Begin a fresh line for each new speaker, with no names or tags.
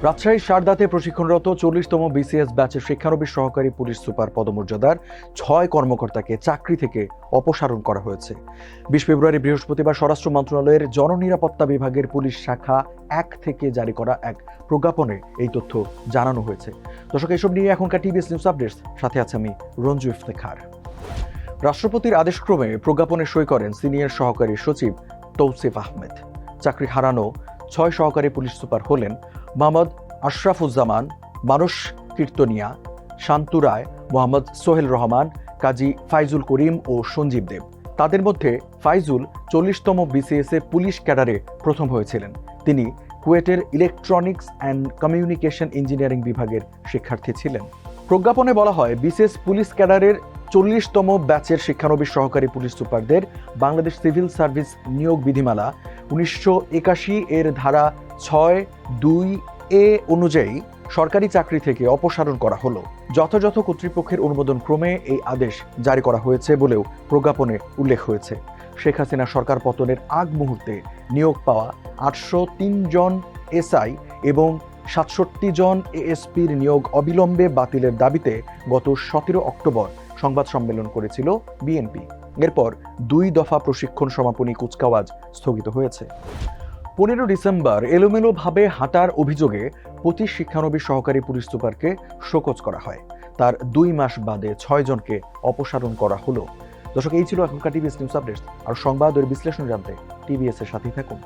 রাজশাহীর সারদাতে প্রশিক্ষণরত 40তম বিসিএস ব্যাচের শিক্ষানবিশ সহকারী পুলিশ সুপার পদমর্যাদার 6 কর্মকর্তাকে চাকরি থেকে অপসারণ করা হয়েছে। 20 ফেব্রুয়ারি বৃহস্পতিবার স্বরাষ্ট্র মন্ত্রণালয়ের জননিরাপত্তা বিভাগের পুলিশ শাখা 1 থেকে জারি করা এক প্রজ্ঞাপনে এই তথ্য জানানো হয়েছে। দর্শক, এসব নিয়ে এখনকার টিভিএস নিউজ আপডেটস, সাথে আছে আমি রঞ্জু ইফতেখার। রাষ্ট্রপতির আদেশক্রমে প্রজ্ঞাপনে সই করেন সিনিয়র সহকারী সচিব তৌসিফ আহমেদ। চাকরি হারানো 6 সহকারী পুলিশ সুপার হলেন মোহাম্মদ আশরাফুজ্জামান, মানস কীর্তনিয়া, শান্তু রায়, মোহাম্মদ সোহেল রহমান, কাজী ফাইজুল করিম ও সঞ্জীব দেব। তাদের মধ্যে ফাইজুল 40তম বিসিএস এ পুলিশ ক্যাডারে প্রথম হয়েছিলেন। তিনি কুয়েটের ইলেকট্রনিক্স অ্যান্ড কমিউনিকেশন ইঞ্জিনিয়ারিং বিভাগের শিক্ষার্থী ছিলেন। প্রজ্ঞাপনে বলা হয়, বিসিএস পুলিশ ক্যাডারের 40তম ব্যাচের শিক্ষানবিশ সহকারী পুলিশ সুপারদের বাংলাদেশ সিভিল সার্ভিস নিয়োগ বিধিমালা 1981 এর ধারা 6(2)(a) অনুযায়ী সরকারি চাকরি থেকে অপসারণ করা হলো। যথাযথ কর্তৃপক্ষের অনুমোদন ক্রমে এই আদেশ জারি করা হয়েছে বলেও প্রজ্ঞাপনে উল্লেখ হয়েছে। শেখ হাসিনা সরকার পতনের আগ মুহূর্তে নিয়োগ পাওয়া 803 জন এসআই এবং 67 জন এএসপির নিয়োগ অবিলম্বে বাতিলের দাবিতে গত 17 অক্টোবর সংবাদ সম্মেলন করেছিল বিএনপি। এরপর 2 দফা প্রশিক্ষণ সমাপনী কুচকাওয়াজ স্থগিত হয়েছে। 15 ডিসেম্বর এলোমেলোভাবে হাঁটার অভিযোগে 25 শিক্ষানবিশ সহকারী পুলিশ সুপারকে শোকজ করা হয়। তার 2 মাস বাদে 6 জনকে অপসারণ করা হলো। দর্শক, এই ছিল এখনকার টিভিএস নিউজ আপডেটস। আর সংবাদ ও বিশ্লেষণ জানতে টিভিএস এর সাথেই থাকুন।